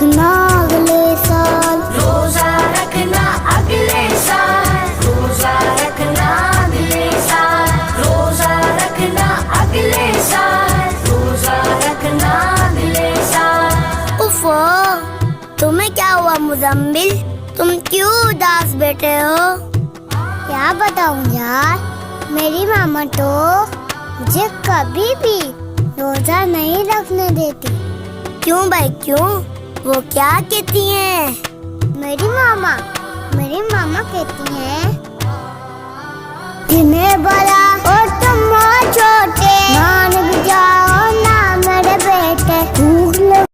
रखना अगले साल, रोजा रखना अगले साल, रोजा रखना अगले साल, रोजा रखना अगले साल, रोजा रखना अगले साल। उफ़ो, तुम्हें क्या हुआ मुज़म्मिल? तुम क्यों उदास बैठे हो? क्या बताऊं यार, मेरी मामा तो मुझे कभी भी रोजा नहीं रखने देती। क्यों भाई क्यों? वो क्या कहती हैं? मेरी मामा कहती हैं, जिन्हें बड़ा और तुम छोटे, मान भी